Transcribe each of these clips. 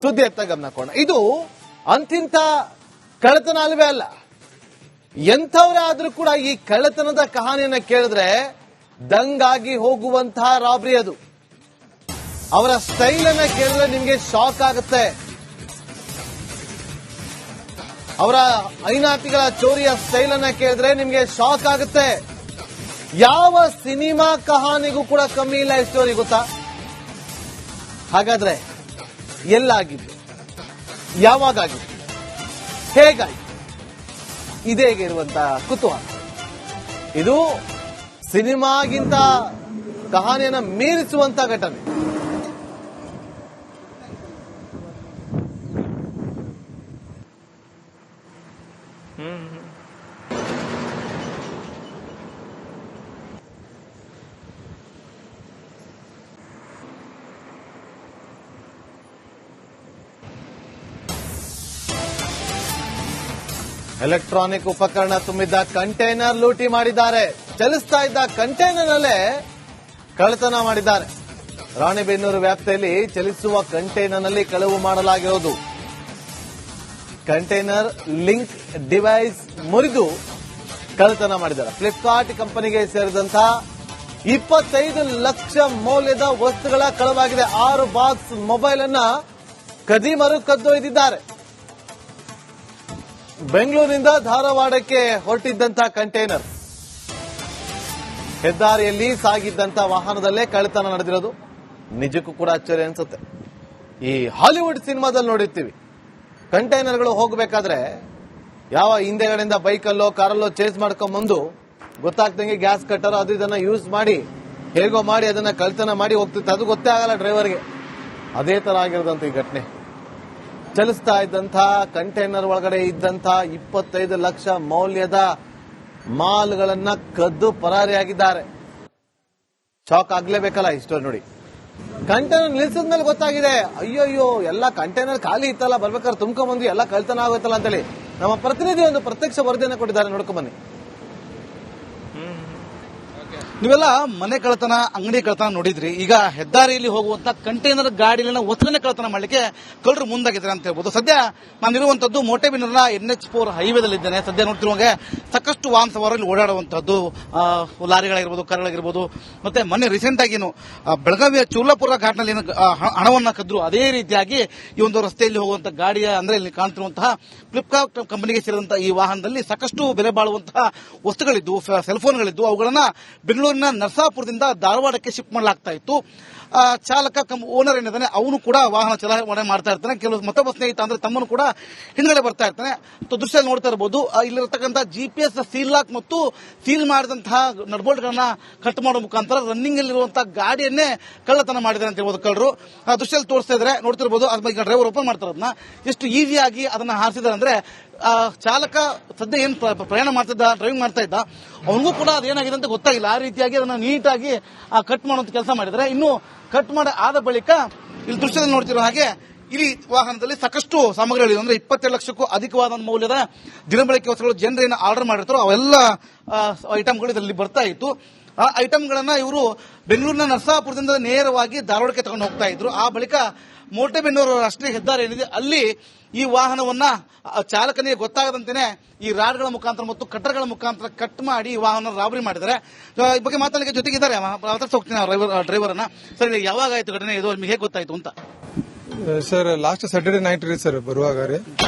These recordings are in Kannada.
ಸುದ್ದಿ ಎತ್ತ ಗಮನ ಕೊಡೋಣ. ಇದು ಅಂತಿಂತ ಕಳ್ಳತನ ಅಲ್ವೇ ಅಲ್ಲ. ಎಂಥವರಾದ್ರೂ ಕೂಡ ಈ ಕಳ್ಳತನದ ಕಹಾನಿಯನ್ನ ಕೇಳಿದ್ರೆ ದಂಗಾಗಿ ಹೋಗುವಂತಹ ರಾಬ್ರಿ ಅದು. ಅವರ ಸ್ಟೈಲ್ ಅನ್ನ ಕೇಳಿದ್ರೆ ನಿಮ್ಗೆ ಶಾಕ್ ಆಗುತ್ತೆ. ಅವರ ಐನಾತಿಗಳ ಚೋರಿಯ ಸ್ಟೈಲ್ ಅನ್ನ ಕೇಳಿದ್ರೆ ನಿಮ್ಗೆ ಶಾಕ್ ಆಗುತ್ತೆ. ಯಾವ ಸಿನಿಮಾ ಕಹಾನಿಗೂ ಕೂಡ ಕಮ್ಮಿ ಇಲ್ಲ ಈ ಸ್ಟೋರಿ, ಗೊತ್ತಾ? ಹಾಗಾದ್ರೆ ಎಲ್ಲಾಗಿದ್ದು, ಯಾವಾಗಾಗಿದ್ದು, ಹೇಗಾಯ್ತು, ಇದೇಗೆ ಇರುವಂತಹ ಕುತೂಹಲ. ಇದು ಸಿನಿಮಾಗಿಂತ ಕಹಾನಿಯನ್ನ ಮೀರಿಸುವಂತ ಘಟನೆ. ಎಲೆಕ್ಟ್ರಾನಿಕ್ ಉಪಕರಣ ತುಂಬಿದ್ದ ಕಂಟೈನರ್ ಲೂಟಿ ಮಾಡಿದ್ದಾರೆ. ಚಲಿಸ್ತಾ ಇದ್ದ ಕಂಟೈನರ್ ನಲ್ಲೇ ಕಳ್ಳತನ ಮಾಡಿದ್ದಾರೆ. ರಾಣೆಬೆನ್ನೂರು ವ್ಯಾಪ್ತಿಯಲ್ಲಿ ಚಲಿಸುವ ಕಂಟೈನರ್ ನಲ್ಲಿ ಕಳವು ಮಾಡಲಾಗಿರೋದು. ಕಂಟೈನರ್ ಲಿಂಕ್ ಡಿವೈಸ್ ಮುರಿದು ಕಳ್ಳತನ ಮಾಡಿದ್ದಾರೆ. ಫ್ಲಿಪ್ಕಾರ್ಟ್ ಕಂಪನಿಗೆ ಸೇರಿದಂತಹ 25 ಲಕ್ಷ ಮೌಲ್ಯದ ವಸ್ತುಗಳ ಕಳವಾಗಿದೆ. 6 ಬಾಕ್ಸ್ ಮೊಬೈಲ್ ಅನ್ನ ಕದೀಮರು ಕದ್ದೊಯ್ದಿದ್ದಾರೆ. ಬೆಂಗಳೂರಿನಿಂದ ಧಾರವಾಡಕ್ಕೆ ಹೊರಟಿದ್ದಂತಹ ಕಂಟೈನರ್ ಹೆದ್ದಾರಿಯಲ್ಲಿ ಸಾಗಿದ್ದಂತಹ ವಾಹನದಲ್ಲೇ ಕಳ್ಳತನ ನಡೆದಿರೋದು ನಿಜಕ್ಕೂ ಕೂಡ ಆಶ್ಚರ್ಯ ಅನ್ಸುತ್ತೆ. ಈ ಹಾಲಿವುಡ್ ಸಿನಿಮಾದಲ್ಲಿ ನೋಡಿರ್ತೀವಿ, ಕಂಟೈನರ್ಗಳು ಹೋಗಬೇಕಾದ್ರೆ ಯಾವ ಹಿಂದೆಗಡೆಯಿಂದ ಬೈಕಲ್ಲೋ ಕಾರಲ್ಲೋ ಚೇಸ್ ಮಾಡ್ಕೊಂಡ್ ಬಂದು ಗೊತ್ತಾಗ್ದಂಗೆ ಗ್ಯಾಸ್ ಕಟ್ಟರ್ ಅದು ಇದನ್ನ ಯೂಸ್ ಮಾಡಿ ಹೇಗೋ ಮಾಡಿ ಅದನ್ನ ಕಳ್ಳತನ ಮಾಡಿ ಹೋಗ್ತಿತ್ತು. ಅದು ಗೊತ್ತೇ ಆಗಲ್ಲ ಡ್ರೈವರ್ಗೆ. ಅದೇ ತರ ಆಗಿರೋದಂತ ಈ ಘಟನೆ. ಚಲಿಸ್ತಾ ಇದ್ದಂತಹ ಕಂಟೈನರ್ ಒಳಗಡೆ ಇದ್ದಂತಹ 25 ಲಕ್ಷ ಮೌಲ್ಯದ ಮಾಲ್ಗಳನ್ನ ಕದ್ದು ಪರಾರಿಯಾಗಿದ್ದಾರೆ. ಶಾಕ್ ಆಗ್ಲೇಬೇಕಲ್ಲ ಈ ಸ್ಟೋರಿ ನೋಡಿ. ಕಂಟೈನರ್ ನಿಲ್ಸಿದ್ಮೇಲೆ ಗೊತ್ತಾಗಿದೆ, ಅಯ್ಯೋ ಎಲ್ಲ ಕಂಟೈನರ್ ಖಾಲಿ ಇತ್ತಲ್ಲ, ಬರ್ಬೇಕಾದ್ರೆ ತುಂಬ್ಕೊಂಡ್ಬಂದ್ವಿ, ಎಲ್ಲ ಕಳ್ತನ ಆಗುತ್ತಲ್ಲ ಅಂತೇಳಿ. ನಮ್ಮ ಪ್ರತಿನಿಧಿ ಒಂದು ಪ್ರತ್ಯಕ್ಷ ವರದಿಯನ್ನು ಕೊಟ್ಟಿದ್ದಾರೆ, ನೋಡ್ಕೊಂಡ್ ಬನ್ನಿ. ನೀವೆಲ್ಲ ಮನೆ ಕಳ್ಳತನ, ಅಂಗಡಿ ಕಳ್ಳತನ ನೋಡಿದ್ರಿ. ಈಗ ಹೆದ್ದಾರಿಯಲ್ಲಿ ಹೋಗುವಂತ ಕಂಟೈನರ್ ಗಾಡಿಗಳನ್ನ ಒತ್ತನೆ ಕಳ್ಳತನ ಮಾಡ್ಲಿಕ್ಕೆ ಕಳ್ಳರು ಮುಂದಾಗಿದ್ದಾರೆ ಅಂತ ಹೇಳ್ಬೋದು. ಸದ್ಯ ನಾನಿರುವಂತದ್ದು ಮೋಟೆಬೆನ್ನೂರಿನ NH4 ಹೈವೇದಲ್ಲಿದ್ದೇನೆ. ಸದ್ಯ ನೋಡ್ತಿರುವಂಗೆ ಸಾಕಷ್ಟು ವಾಹನ ಸವಾರರಲ್ಲಿ ಓಡಾಡುವಂತದ್ದು, ಲಾರಿಗಳಾಗಿರ್ಬೋದು, ಕಾರುಗಳಾಗಿರ್ಬೋದು. ಮತ್ತೆ ಮೊನ್ನೆ ರೀಸೆಂಟ್ ಆಗಿನು ಬೆಳಗಾವಿಯ ಚೂಲಾಪುರ ಘಾಟ್ನಲ್ಲಿ ಹಣವನ್ನ ಕದ್ರು. ಅದೇ ರೀತಿಯಾಗಿ ಈ ಒಂದು ರಸ್ತೆಯಲ್ಲಿ ಹೋಗುವಂತ ಗಾಡಿಯ ಅಂದ್ರೆ ಇಲ್ಲಿ ಕಾಣ್ತಿರುವಂತಹ ಫ್ಲಿಪ್ಕಾರ್ಟ್ ಕಂಪನಿಗೆ ಸೇರಿದಂತಹ ಈ ವಾಹನದಲ್ಲಿ ಸಾಕಷ್ಟು ಬೆಲೆ ಬಾಳುವಂತಹ ವಸ್ತುಗಳಿದ್ದು, ಸೆಲ್ಫೋನ್ಗಳಿದ್ದು. ಅವುಗಳನ್ನ ಬೆಂಗಳೂರಿನ ನರಸಾಪುರದಿಂದ ಧಾರವಾಡಕ್ಕೆ ಶಿಫ್ಟ್ ಮಾಡಲಾಗ್ತಾ ಇತ್ತು. ಚಾಲಕ ಓನರ್ ಏನಿದ್ದಾನೆ ಅವನು ಕೂಡ ವಾಹನ ಚಲಾವಣೆ ಮಾಡ್ತಾ ಇರ್ತಾನೆ. ಕೆಲವು ಮತ್ತೊಬ್ಬ ಸ್ನೇಹಿತ ಅಂದ್ರೆ ತಮ್ಮನು ಕೂಡ ಹಿಂದ್ಗಡೆ ಬರ್ತಾ ಇರ್ತಾನೆ. ದೃಶ್ಯ ನೋಡ್ತಾ ಇರಬಹುದು. ಇಲ್ಲಿರತಕ್ಕಂತಹ GPS ಸೀಲ್ ಲಾಕ್ ಮತ್ತು ಸೀಲ್ ಮಾಡಿದಂತಹ ನಟ್ಬೋಲ್ಟ್ ಗಳನ್ನ ಕಟ್ ಮಾಡೋ ಮುಖಾಂತರ ರನ್ನಿಂಗ್ ಅಲ್ಲಿರುವಂತಹ ಗಾಡಿಯನ್ನೇ ಕಳ್ಳತನ ಮಾಡಿದ್ದಾರೆ ಅಂತ ಹೇಳ್ಬೋದು ಕಳ್ಳರು. ದೃಶ್ಯದಲ್ಲಿ ತೋರಿಸ್ತಾ ಇದ್ರೆ ನೋಡ್ತಿರ್ಬೋದು. ಈಗ ಡ್ರೈವರ್ ಓಪನ್ ಮಾಡ್ತಾರೆ. ಅದನ್ನ ಎಷ್ಟು ಈಸಿಯಾಗಿ ಅದನ್ನ ಹಾರಿಸಿದ್ದಾರೆ ಅಂದ್ರೆ ಚಾಲಕ ಸದ್ಯ ಏನ್ ಪ್ರಯಾಣ ಮಾಡ್ತಿದ್ದ, ಡ್ರೈವಿಂಗ್ ಮಾಡ್ತಾ ಇದ್ದ, ಅವನಿಗೂ ಕೂಡ ಅದೇನಾಗಿದೆ ಅಂತ ಗೊತ್ತಾಗಿಲ್ಲ. ಆ ರೀತಿಯಾಗಿ ಅದನ್ನ ನೀಟಾಗಿ ಕಟ್ ಮಾಡುವಂತ ಕೆಲಸ ಮಾಡಿದರೆ. ಇನ್ನು ಕಟ್ ಮಾಡಿ ಆದ ಬಳಿಕ ಇಲ್ಲಿ ದೃಶ್ಯದಲ್ಲಿ ನೋಡ್ತಿರೋ ಹಾಗೆ ಈ ವಾಹನದಲ್ಲಿ ಸಾಕಷ್ಟು ಸಾಮಗ್ರಿಗಳಿವೆ. ಅಂದ್ರೆ 27 ಲಕ್ಷಕ್ಕೂ ಅಧಿಕವಾದ ಮೌಲ್ಯದ ದಿನಬಳಕೆ ವಸ್ತುಗಳು ಜನರೇನು ಆರ್ಡರ್ ಮಾಡಿರ್ತಾರೋ ಅವೆಲ್ಲ ಐಟಮ್ಗಳು ಇದರಲ್ಲಿ ಬರ್ತಾ ಇತ್ತು. ಆ ಐಟಮ್ಗಳನ್ನ ಇವರು ಬೆಂಗಳೂರಿನ ನರಸಾಪುರದಿಂದ ನೇರವಾಗಿ ಧಾರವಾಡಕ್ಕೆ ತಗೊಂಡು ಹೋಗ್ತಾ ಇದ್ರು. ಆ ಬಳಿಕ ಮೋಟೆಬೆನ್ನೂರು ರಾಷ್ಟ್ರೀಯ ಹೆದ್ದಾರಿ ಏನಿದೆ ಅಲ್ಲಿ ಈ ವಾಹನವನ್ನ ಚಾಲಕನಿಗೆ ಗೊತ್ತಾಗದಂತೆಯೇ ಈ ರಾಡ್ಗಳ ಮುಖಾಂತರ ಮತ್ತು ಕಟ್ಟರ್ಗಳ ಮುಖಾಂತರ ಕಟ್ ಮಾಡಿ ಈ ವಾಹನ ರಾಬರಿ ಮಾಡಿದ್ದಾರೆ. ಈ ಬಗ್ಗೆ ಮಾತಾಡಲಿಕ್ಕೆ ಜೊತೆಗಿದ್ದಾರೆ, ಮಾತಾಡ್ತಾ ಹೋಗ್ತೀನಿ ಡ್ರೈವರ್ ಅನ್ನ. ಸರ್, ಯಾವಾಗ ಆಯ್ತು ಘಟನೆ? ಇದು ನಿಮಗೆ ಹೇಗೆ ಗೊತ್ತಾಯ್ತು ಅಂತ? ಸರ್, ಲಾಸ್ಟ್ ಸ್ಯಾಟರ್ಡೆ ನೈಟ್ ರೀ ಸರ್. ಬರುವಾಗ ರೀ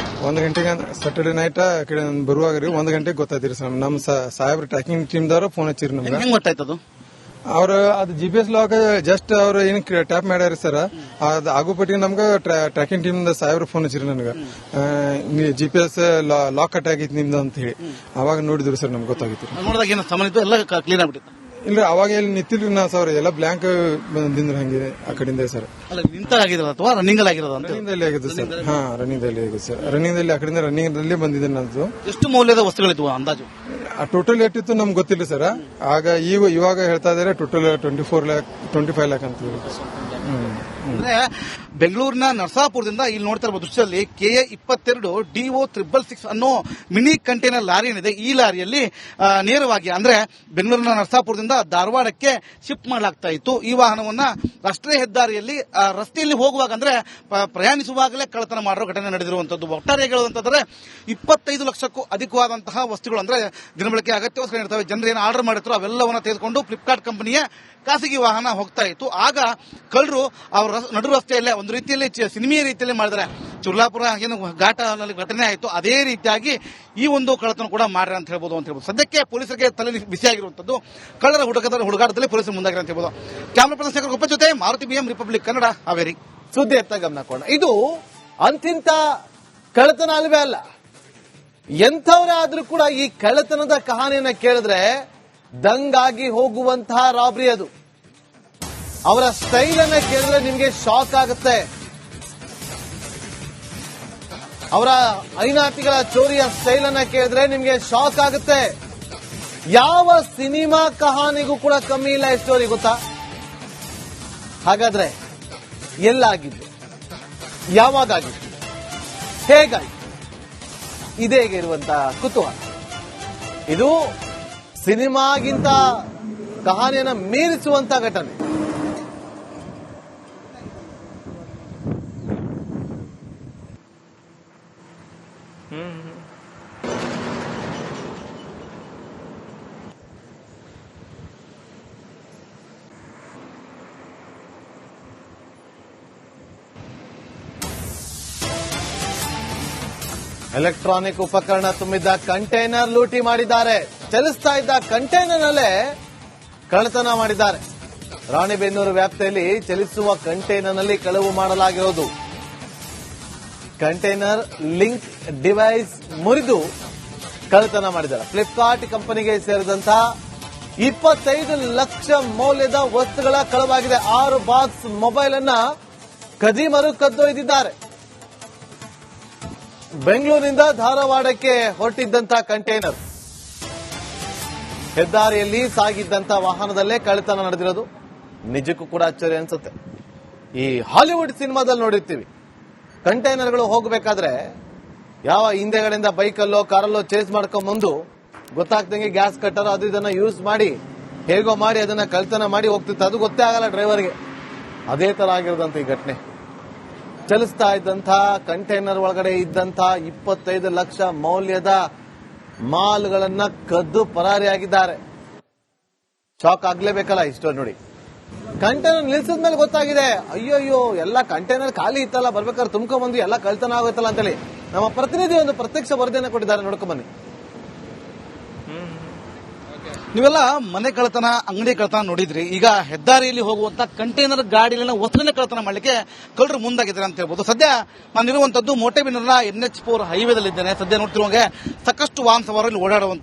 1 ಗಂಟೆಗೆ ಸ್ಯಾಟರ್ಡೆ ನೈಟ್ ಬರುವಾಗ ರೀ 1 ಗಂಟೆಗೆ ಗೊತ್ತಾಯ್ತಿರಿ ಸರ್. ನಮ್ಮ ಸಾಹೇಬ್ರ ಟ್ರ್ಯಾಕಿಂಗ್ ಟೀಮ್ ದವರು ಫೋನ್ ಹಚ್ಚಿರಿ ನಮ್ಗೆ. ಹೆಂಗ್ ಗೊತ್ತಾಯ್ತದು? ಅವ್ರ ಅದು GPS ಲಾಕ್ ಜಸ್ಟ್ ಅವ್ರು ಏನ್ ಟ್ಯಾಪ್ ಮಾಡ್ಯಾರ ಸರ್. ಅದ್ ಆಗುಪಟ್ಟಿ ನಮ್ಗ ಟ್ರ್ಯಾಕಿಂಗ್ ಟೀಮ್ ಸಾಹೇಬ್ರ ಫೋನ್ ಹಚ್ಚಿರಿ ನನಗೆ. GPS ಲಾಕ್ ಕಟ್ ಆಗಿತ್ತು ನಿಮ್ದು ಅಂತ ಹೇಳಿ. ಅವಾಗ ನೋಡಿದ್ರು ಸರ್, ನಮ್ಗೆ ಗೊತ್ತಾಗಿತ್ತು. ನೋಡಿದಾಗ ಏನು ಸಾಮಾನ್ಯ ಎಲ್ಲ ಕ್ಲೀನ್ ಆಗ್ಬಿಟ್ಟಿತ್ತು? ಇಲ್ರಿ, ಅವಾಗ ಎಲ್ಲಿ ನಿಂತಿಲ್ರಿ ನಾ ಸರ್. ಎಲ್ಲ ಬ್ಲಾಂಕ್ ಬಂದಿಂದ್ರ ಹಂಗಿದೆ ಆ ಕಡೆಯಿಂದ ಸರ್. ಅಲ್ಲ, ನಿಂತಾಗಿರೋದು ಅಥವಾ ರನ್ನಿಂಗ್ ಅಲ್ಲಿ ಆಗಿರೋದು? ರನ್ನಿಂಗ್ ದಲ್ಲಿ ಆಗಿದೆ ಸರ್. ಹಾ, ರನ್ನಿಂಗ್ ದಲ್ಲಿ ಆಗಿದೆ ಸರ್. ರನ್ನಿಂಗ್ ದಲ್ಲಿ ಆ ಕಡೆಯಿಂದ ರನ್ನಿಂಗ್ ದಲ್ಲಿ ಬಂದಿದೆ ನಂದು. ಎಷ್ಟು ಮೌಲ್ಯದ ವಸ್ತುಗಳಿದ್ವು ಅಂದಾಜು? ಟೋಟಲ್ ಎಷ್ಟಿತ್ತು ನಮ್ಗೆ ಗೊತ್ತಿಲ್ಲ ಸರ್. ಆಗ ಇವಾಗ ಹೇಳ್ತಾ ಇದಾರೆ ಟೋಟಲ್ 25 ಲ್ಯಾಕ್ ಅಂತ ಹೇಳಿ. ಅಂದ್ರೆ ಬೆಂಗಳೂರಿನ ನರಸಾಪುರದಿಂದ ಇಲ್ಲಿ ನೋಡ್ತಾ ಇರುವ ದೃಶ್ಯದಲ್ಲಿ KA22 DO666 ಅನ್ನೋ ಮಿನಿ ಕಂಟೈನರ್ ಲಾರಿ ಏನಿದೆ, ಈ ಲಾರಿಯಲ್ಲಿ ನೇರವಾಗಿ ಅಂದ್ರೆ ಬೆಂಗಳೂರಿನ ನರಸಾಪುರದಿಂದ ಧಾರವಾಡಕ್ಕೆ ಶಿಫ್ಟ್ ಮಾಡಲಾಗ್ತಾ ಇತ್ತು. ಈ ವಾಹನವನ್ನ ರಾಷ್ಟ್ರೀಯ ಹೆದ್ದಾರಿಯಲ್ಲಿ ರಸ್ತೆಯಲ್ಲಿ ಹೋಗುವಾಗ ಅಂದ್ರೆ ಪ್ರಯಾಣಿಸುವಾಗಲೇ ಕಳ್ಳತನ ಮಾಡಿರೋ ಘಟನೆ ನಡೆದಿರುವಂತದ್ದು. ಒಟ್ಟಾರೆ ಹೇಳುವಂತಂದ್ರೆ 25 ಲಕ್ಷಕ್ಕೂ ಅಧಿಕವಾದಂತಹ ವಸ್ತುಗಳು ಅಂದ್ರೆ ದಿನಬಳಕೆ ಅಗತ್ಯ ವಸ್ತುಗಳು ಇರ್ತವೆ, ಜನರು ಏನು ಆರ್ಡರ್ ಮಾಡಿರ್ತಾರೋ ಅವೆಲ್ಲವನ್ನ ತೆಗೆದುಕೊಂಡು ಫ್ಲಿಪ್ಕಾರ್ಟ್ ಕಂಪನಿಯ ಖಾಸಗಿ ವಾಹನ ಹೋಗ್ತಾ ಇತ್ತು. ಆಗ ಕಳ್ಳರು ಅವರ ನಡು ರಸ್ತೆಯಲ್ಲೇ ಒಂದು ರೀತಿಯಲ್ಲಿ ಸಿನಿಮೀಯ ರೀತಿಯಲ್ಲಿ ಮಾಡಿದ್ದಾರೆ. ಚುರ್ಲಾಪುರ ಏನು ಘಾಟನಲ್ಲಿ ಘಟನೆ ಆಯಿತು, ಅದೇ ರೀತಿಯಾಗಿ ಈ ಒಂದು ಕಳ್ಳತನ ಕೂಡ ಮಾಡ್ಯಾರ ಅಂತ ಹೇಳ್ಬೋದು. ಸದ್ಯಕ್ಕೆ ಪೊಲೀಸರಿಗೆ ತಲೆ ಬಿಸಿಯಾಗಿರುವಂತದ್ದು, ಕಳ್ಳರ ಹುಡುಗಾಟದಲ್ಲಿ ಪೊಲೀಸರು ಮುಂದಾಗಿರೋ ಅಂತ ಹೇಳ್ಬೋದು. ಕ್ಯಾಮರಾ ಪರ್ಸನ್ ಗೊಪ್ಪ ಜೊತೆ ಮಾರುತಿ BM, ರಿಪಬ್ಲಿಕ್ ಕನ್ನಡ, ಹಾವೇರಿ. ಸುದ್ದಿ ಎತ್ತ ಗಮನ ಕೊಡ. ಇದು ಅಂತಿಂತ ಕಳ್ಳತನ ಅಲ್ವೇ ಅಲ್ಲ. ಎಂಥವರೇ ಆದ್ರೂ ಕೂಡ ಈ ಕಳ್ಳತನದ ಕಹಾನಿಯನ್ನ ಕೇಳಿದ್ರೆ ದಂಗಾಗಿ ಹೋಗುವಂತಹ ರಾಬ್ರಿ ಅದು. ಅವರ ಸ್ಟೈಲ್ ಅನ್ನ ಕೇಳಿದ್ರೆ ನಿಮ್ಗೆ ಶಾಕ್ ಆಗುತ್ತೆ. ಅವರ ಐನಾತಿಗಳ ಚೋರಿಯ ಸ್ಟೈಲ್ ಅನ್ನ ಕೇಳಿದ್ರೆ ನಿಮ್ಗೆ ಶಾಕ್ ಆಗುತ್ತೆ. ಯಾವ ಸಿನಿಮಾ ಕಹಾನಿಗೂ ಕೂಡ ಕಮ್ಮಿ ಇಲ್ಲ ಈ ಸ್ಟೋರಿ, ಗೊತ್ತಾ? ಹಾಗಾದ್ರೆ ಎಲ್ಲಾಗಿದ್ದು, ಯಾವಾಗಾಗಿದ್ದು, ಹೇಗಾಗಿತ್ತು, ಇದೇಗೆ ಇರುವಂತಹ ಕುತೂಹಲ. ಇದು ಸಿನಿಮಾಗಿಂತ ಕಹಾನಿಯನ್ನ ಮೀರಿಸುವಂತ ಘಟನೆ. ಎಲೆಕ್ಟ್ರಾನಿಕ್ ಉಪಕರಣ ತುಂಬಿದ್ದ ಕಂಟೈನರ್ ಲೂಟಿ ಮಾಡಿದ್ದಾರೆ. ಚಲಿಸ್ತಾ ಇದ್ದ ಕಂಟೈನರ್ನಲ್ಲೇ ಕಳ್ಳತನ ಮಾಡಿದ್ದಾರೆ. ರಾಣಿಬೆನ್ನೂರು ವ್ಯಾಪ್ತಿಯಲ್ಲಿ ಚಲಿಸುವ ಕಂಟೈನರ್ನಲ್ಲಿ ಕಳವು ಮಾಡಲಾಗಿರೋದು. ಕಂಟೈನರ್ ಲಿಂಕ್ ಡಿವೈಸ್ ಮುರಿದು ಕಳ್ಳತನ ಮಾಡಿದ್ದಾರೆ. ಫ್ಲಿಪ್ಕಾರ್ಟ್ ಕಂಪನಿಗೆ ಸೇರಿದಂತಹ 25 ಲಕ್ಷ ಮೌಲ್ಯದ ವಸ್ತುಗಳ ಕಳವಾಗಿದೆ. 6 ಬಾಕ್ಸ್ ಮೊಬೈಲ್ ಅನ್ನ ಖದೀಮರು ಕದ್ದೊಯ್ದಿದ್ದಾರೆ. ಬೆಂಗಳೂರಿನಿಂದ ಧಾರವಾಡಕ್ಕೆ ಹೊರಟಿದ್ದಂತಹ ಕಂಟೈನರ್ ಹೆದ್ದಾರಿಯಲ್ಲಿ ಸಾಗಿದ್ದಂತಹ ವಾಹನದಲ್ಲೇ ಕಳ್ಳತನ ನಡೆದಿರೋದು ನಿಜಕ್ಕೂ ಕೂಡ ಅಚ್ಚರಿ ಅನ್ಸುತ್ತೆ. ಈ ಹಾಲಿವುಡ್ ಸಿನಿಮಾದಲ್ಲಿ ನೋಡಿರ್ತೀವಿ, ಕಂಟೈನರ್ಗಳು ಹೋಗಬೇಕಾದ್ರೆ ಯಾವ ಹಿಂದೆಗಡೆಯಿಂದ ಬೈಕಲ್ಲೋ ಕಾರಲ್ಲೋ ಚೇಸ್ ಮಾಡ್ಕೊಂಡ್ ಬಂದು ಗೊತ್ತಾಗ್ದಂಗೆ ಗ್ಯಾಸ್ ಕಟ್ಟರ್ ಅದು ಇದನ್ನ ಯೂಸ್ ಮಾಡಿ ಹೇಗೋ ಮಾಡಿ ಅದನ್ನ ಕಳ್ಳತನ ಮಾಡಿ ಹೋಗ್ತಿತ್ತು. ಅದು ಗೊತ್ತೇ ಆಗಲ್ಲ ಡ್ರೈವರ್ಗೆ. ಅದೇ ತರ ಆಗಿರೋದಂತ ಈ ಘಟನೆ. ಚಲಿಸ್ತಾ ಇದ್ದಂಥ ಕಂಟೈನರ್ ಒಳಗಡೆ ಇದ್ದಂಥ 25 ಲಕ್ಷ ಮೌಲ್ಯದ ಮಾಲ್ಗಳನ್ನ ಕದ್ದು ಪರಾರಿಯಾಗಿದ್ದಾರೆ. ಶಾಕ್ ಆಗ್ಲೇಬೇಕಲ್ಲ ಈ ಸ್ಟೋರಿ ನೋಡಿ. ಕಂಟೈನರ್ ನಿಲ್ಸಿದ್ಮೇಲೆ ಗೊತ್ತಾಗಿದೆ, ಅಯ್ಯೋ ಎಲ್ಲ ಕಂಟೈನರ್ ಖಾಲಿ ಇತ್ತಲ್ಲ, ಬರ್ಬೇಕಾದ್ರೆ ತುಂಬ್ಕೊಂಡ್ಬಂದು ಎಲ್ಲ ಕಳ್ತನ ಆಗುತ್ತಲ್ಲ ಅಂತೇಳಿ. ನಮ್ಮ ಪ್ರತಿನಿಧಿ ಒಂದು ಪ್ರತ್ಯಕ್ಷ ವರದಿಯನ್ನು ಕೊಟ್ಟಿದ್ದಾರೆ, ನೋಡ್ಕೊಂಡ್ ಬನ್ನಿ. ನೀವೆಲ್ಲ ಮನೆ ಕಳ್ಳತನ, ಅಂಗಡಿ ಕಳ್ಳತನ ನೋಡಿದ್ರಿ. ಈಗ ಹೆದ್ದಾರಿಯಲ್ಲಿ ಹೋಗುವಂತ ಕಂಟೈನರ್ ಗಾಡಿಗಳನ್ನ ವಸ್ತುವಿನ ಕಳ್ಳತನ ಮಾಡಲಿಕ್ಕೆ ಕಳ್ಳರು ಮುಂದಾಗಿದ್ದಾರೆ ಅಂತ ಹೇಳ್ಬೋದು. ಸದ್ಯ ನಾನಿರುವಂತದ್ದು ಮೋಟೆಬಿನ್ನೂರಿನ NH4 ಹೈವೇದಲ್ಲಿದ್ದೇನೆ. ಸದ್ಯ ನೋಡ್ತಿರುವಂಗೆ ಸಾಕಷ್ಟು ವಾಹನ ಸವಾರರಲ್ಲಿ ಓಡಾಡುವಂತ